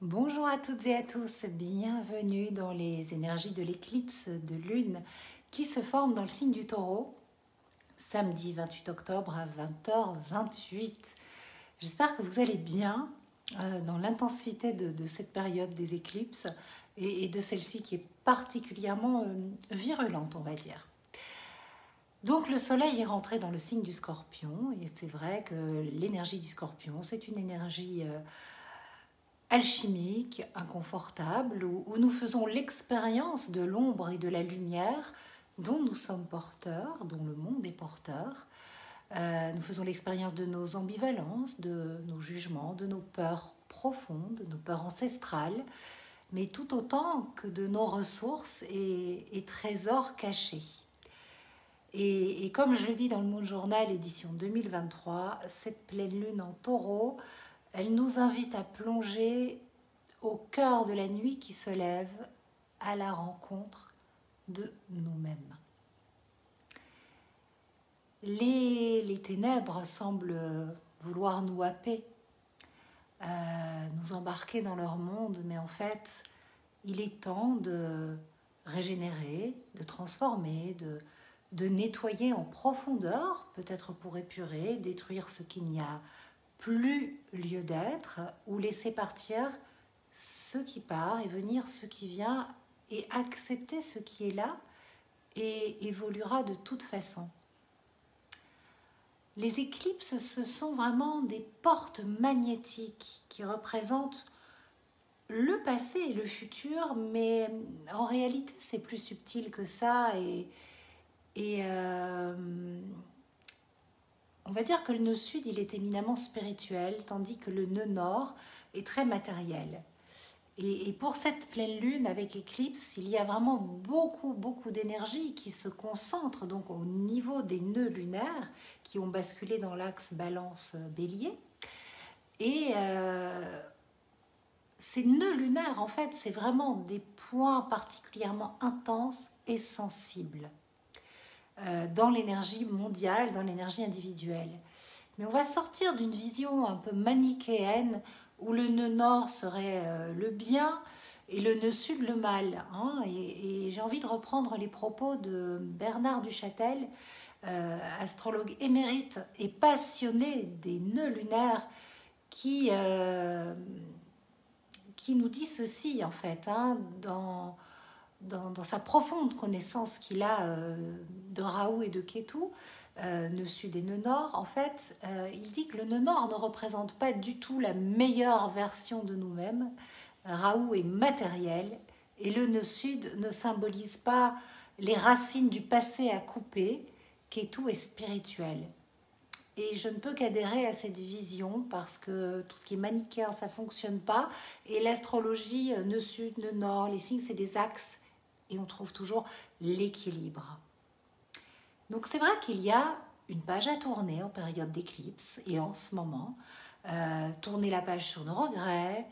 Bonjour à toutes et à tous, bienvenue dans les énergies de l'éclipse de lune qui se forme dans le signe du Taureau, samedi 28 octobre à 20h28. J'espère que vous allez bien dans l'intensité de cette période des éclipses et de celle-ci qui est particulièrement virulente, on va dire. Donc le soleil est rentré dans le signe du Scorpion et c'est vrai que l'énergie du Scorpion, c'est une énergie alchimique, inconfortable, où nous faisons l'expérience de l'ombre et de la lumière dont nous sommes porteurs, dont le monde est porteur. Nous faisons l'expérience de nos ambivalences, de nos jugements, de nos peurs profondes, de nos peurs ancestrales, mais tout autant que de nos ressources et trésors cachés. Et comme je le dis dans le Moon Journal édition 2023, cette pleine lune en Taureau, elle nous invite à plonger au cœur de la nuit qui se lève à la rencontre de nous-mêmes. Les ténèbres semblent vouloir nous happer, nous embarquer dans leur monde, mais en fait, il est temps de régénérer, de transformer, de nettoyer en profondeur, peut-être pour épurer, détruire ce qu'il n'y a plus lieu d'être, ou laisser partir ce qui part et venir ce qui vient et accepter ce qui est là et évoluera de toute façon. Les éclipses, ce sont vraiment des portes magnétiques qui représentent le passé et le futur, mais en réalité c'est plus subtil que ça et on va dire que le nœud sud, il est éminemment spirituel, tandis que le nœud nord est très matériel. Et pour cette pleine lune avec éclipse, il y a vraiment beaucoup d'énergie qui se concentre donc au niveau des nœuds lunaires qui ont basculé dans l'axe balance-bélier. Et ces nœuds lunaires, en fait, c'est vraiment des points particulièrement intenses et sensibles dans l'énergie mondiale, dans l'énergie individuelle. Mais on va sortir d'une vision un peu manichéenne où le nœud nord serait le bien et le nœud sud le mal. Et j'ai envie de reprendre les propos de Bernard Duchâtel, astrologue émérite et passionné des nœuds lunaires, qui nous dit ceci en fait, dans sa profonde connaissance qu'il a de Rahu et de Ketu, nœud sud et nœud nord, en fait, il dit que le nœud nord ne représente pas du tout la meilleure version de nous-mêmes. Rahu est matériel et le nœud sud ne symbolise pas les racines du passé à couper. Ketu est spirituel. Et je ne peux qu'adhérer à cette vision parce que tout ce qui est manichéen, ça ne fonctionne pas. Et l'astrologie, nœud sud, nœud nord, les signes, c'est des axes. Et on trouve toujours l'équilibre. Donc c'est vrai qu'il y a une page à tourner en période d'éclipse et en ce moment, tourner la page sur nos regrets,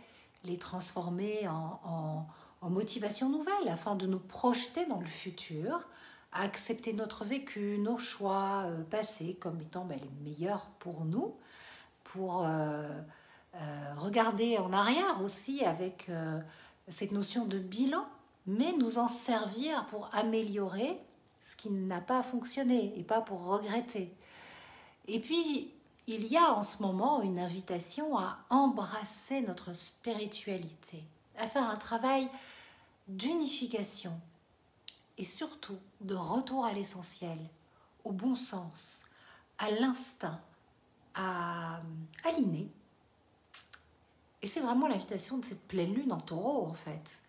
les transformer en motivation nouvelle afin de nous projeter dans le futur, à accepter notre vécu, nos choix passés comme étant les meilleurs pour nous, pour regarder en arrière aussi avec cette notion de bilan, mais nous en servir pour améliorer ce qui n'a pas fonctionné et pas pour regretter. Et puis, il y a en ce moment une invitation à embrasser notre spiritualité, à faire un travail d'unification et surtout de retour à l'essentiel, au bon sens, à l'instinct, à l'inné. Et c'est vraiment l'invitation de cette pleine lune en Taureau en fait.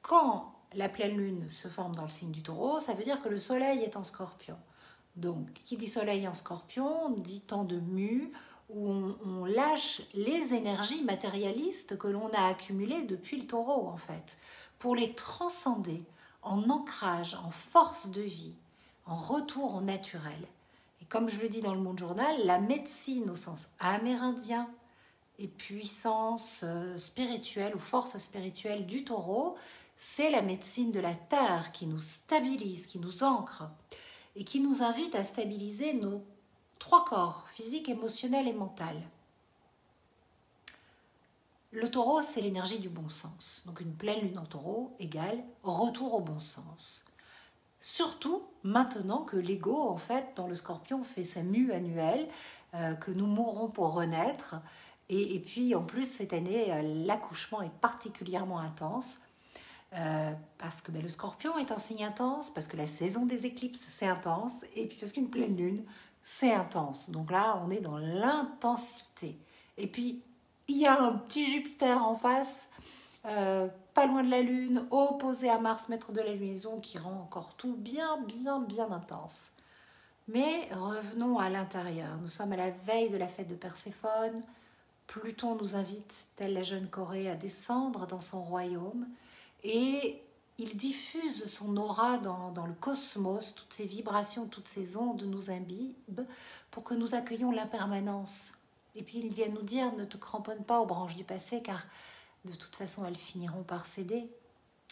Quand la pleine lune se forme dans le signe du Taureau, ça veut dire que le soleil est en Scorpion. Donc, qui dit soleil en Scorpion, dit temps de mue, où on lâche les énergies matérialistes que l'on a accumulées depuis le Taureau, en fait, pour les transcender en ancrage, en force de vie, en retour au naturel. Et comme je le dis dans le Moon Journal, la médecine au sens amérindien et puissance spirituelle ou force spirituelle du Taureau, c'est la médecine de la terre qui nous stabilise, qui nous ancre et qui nous invite à stabiliser nos trois corps, physique, émotionnel et mental. Le taureau, c'est l'énergie du bon sens. Donc une pleine lune en taureau égale retour au bon sens. Surtout maintenant que l'ego, en fait, dans le scorpion, fait sa mue annuelle, que nous mourrons pour renaître. Et puis, en plus, cette année, l'accouchement est particulièrement intense. Parce que le scorpion est un signe intense, parce que la saison des éclipses, c'est intense. Et puis, parce qu'une pleine lune, c'est intense. Donc là, on est dans l'intensité. Et puis, il y a un petit Jupiter en face, pas loin de la Lune, opposé à Mars, maître de la lunaison, qui rend encore tout bien intense. Mais revenons à l'intérieur. Nous sommes à la veille de la fête de Perséphone. Pluton nous invite, telle la jeune Corée, à descendre dans son royaume. Et il diffuse son aura dans le cosmos, toutes ces vibrations, toutes ces ondes nous imbibent pour que nous accueillions l'impermanence. Et puis il vient nous dire, ne te cramponne pas aux branches du passé, car de toute façon, elles finiront par céder.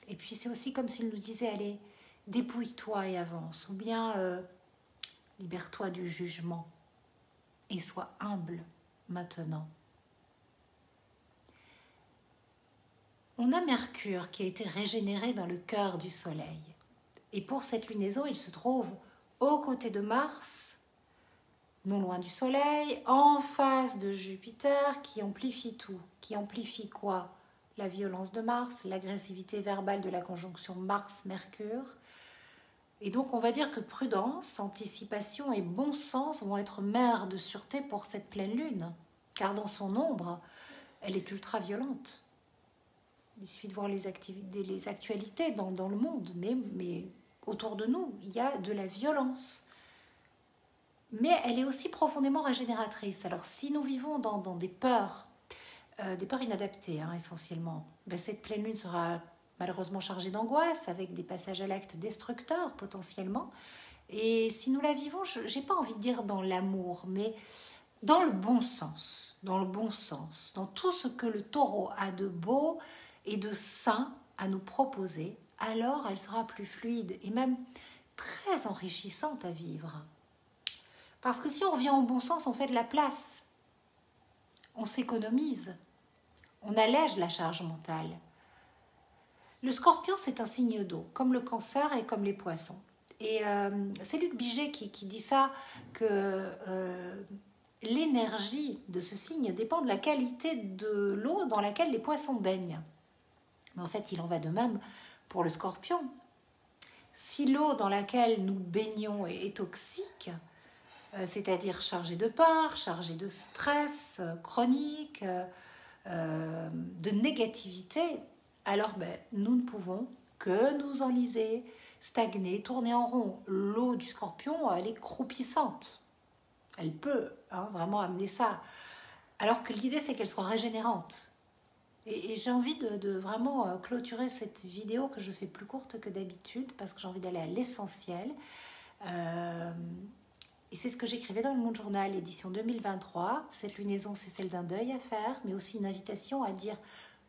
Et puis, c'est aussi comme s'il nous disait, allez, dépouille-toi et avance. Ou bien, libère-toi du jugement. Et sois humble maintenant. On a Mercure qui a été régénéré dans le cœur du Soleil. Et pour cette lunaison, il se trouve aux côtés de Mars, non loin du Soleil, en face de Jupiter, qui amplifie tout. Qui amplifie quoi ? La violence de Mars, l'agressivité verbale de la conjonction Mars-Mercure. Et donc on va dire que prudence, anticipation et bon sens vont être mères de sûreté pour cette pleine lune, car dans son ombre, elle est ultra violente. Il suffit de voir les actualités dans le monde, mais autour de nous, il y a de la violence. Mais elle est aussi profondément régénératrice. Alors si nous vivons dans des peurs inadaptées essentiellement, cette pleine lune sera malheureusement chargée d'angoisse, avec des passages à l'acte destructeurs potentiellement. Et si nous la vivons, je n'ai pas envie de dire dans l'amour, mais dans le bon sens, dans tout ce que le taureau a de beau et de sain à nous proposer, alors elle sera plus fluide et même très enrichissante à vivre. Parce que si on revient au bon sens, on fait de la place, on s'économise, on allège la charge mentale. Le scorpion, c'est un signe d'eau, comme le cancer et comme les poissons. Et c'est Luc Biget qui dit ça, que l'énergie de ce signe dépend de la qualité de l'eau dans laquelle les poissons baignent. Mais en fait, il en va de même pour le scorpion. Si l'eau dans laquelle nous baignons est toxique, c'est-à-dire chargée de peur, chargée de stress chronique, de négativité, alors nous ne pouvons que nous enliser, stagner, tourner en rond. L'eau du scorpion, elle est croupissante. Elle peut vraiment amener ça. Alors que l'idée, c'est qu'elle soit régénérante. Et j'ai envie de vraiment clôturer cette vidéo que je fais plus courte que d'habitude parce que j'ai envie d'aller à l'essentiel. Et c'est ce que j'écrivais dans le Monde Journal, édition 2023. Cette lunaison, c'est celle d'un deuil à faire, mais aussi une invitation à dire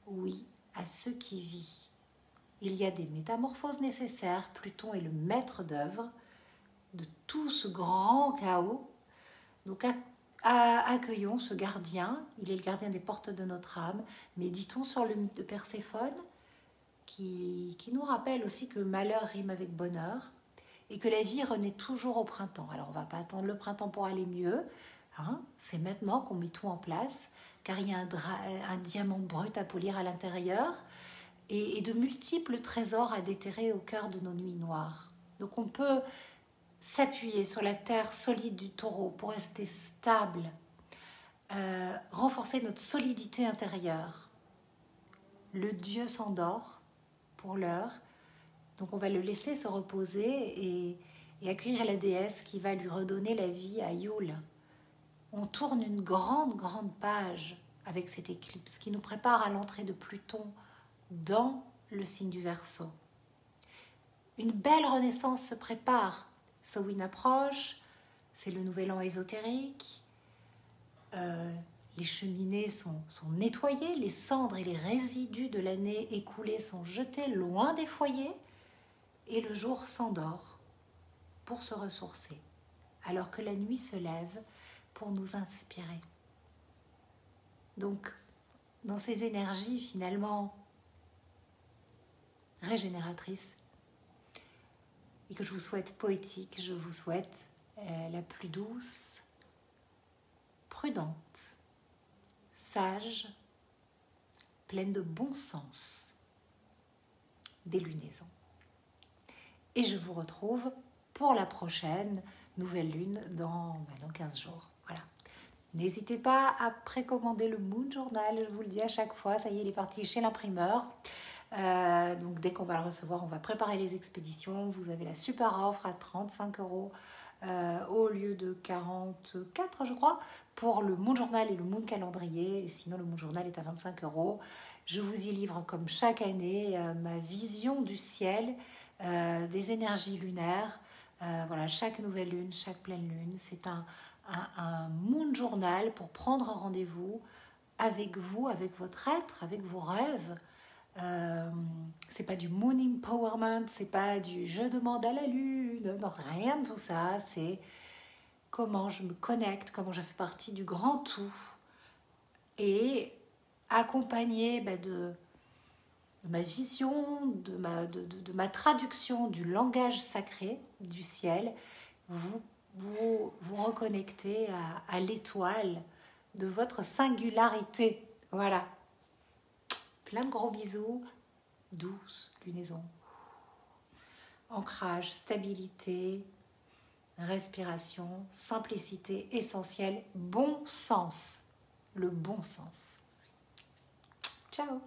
oui à ce qui vit. Il y a des métamorphoses nécessaires. Pluton est le maître d'œuvre de tout ce grand chaos. Donc accueillons ce gardien. Il est le gardien des portes de notre âme. Méditons sur le mythe de Perséphone qui nous rappelle aussi que malheur rime avec bonheur. Et que la vie renaît toujours au printemps. Alors, on ne va pas attendre le printemps pour aller mieux. C'est maintenant qu'on met tout en place, car il y a un diamant brut à polir à l'intérieur et de multiples trésors à déterrer au cœur de nos nuits noires. Donc, on peut s'appuyer sur la terre solide du taureau pour rester stable, renforcer notre solidité intérieure. Le dieu s'endort pour l'heure. Donc on va le laisser se reposer et accueillir la déesse qui va lui redonner la vie à Yule. On tourne une grande page avec cette éclipse qui nous prépare à l'entrée de Pluton dans le signe du Verseau. Une belle renaissance se prépare. Samhain approche, c'est le nouvel an ésotérique. Les cheminées sont nettoyées, les cendres et les résidus de l'année écoulée sont jetés loin des foyers. Et le jour s'endort pour se ressourcer, alors que la nuit se lève pour nous inspirer. Donc, dans ces énergies finalement régénératrices et que je vous souhaite poétique, je vous souhaite la plus douce, prudente, sage, pleine de bon sens des lunaisons. Et je vous retrouve pour la prochaine nouvelle lune dans 15 jours. Voilà. N'hésitez pas à précommander le Moon Journal, je vous le dis à chaque fois, ça y est, il est parti chez l'imprimeur. Donc dès qu'on va le recevoir, on va préparer les expéditions. Vous avez la super offre à 35 € au lieu de 44, je crois, pour le Moon Journal et le Moon Calendrier. Et sinon, le Moon Journal est à 25 €. Je vous y livre, comme chaque année, ma vision du ciel, des énergies lunaires. Voilà, chaque nouvelle lune, chaque pleine lune, c'est un Moon Journal pour prendre rendez-vous avec vous, avec votre être, avec vos rêves. C'est pas du Moon Empowerment, c'est pas du je demande à la lune, non, rien de tout ça. C'est comment je me connecte, comment je fais partie du grand tout et accompagné de ma vision, de ma traduction du langage sacré du ciel. Vous reconnectez à l'étoile de votre singularité. Voilà. Plein de gros bisous, douce lunaison. Ancrage, stabilité, respiration, simplicité essentielle, bon sens. Le bon sens. Ciao.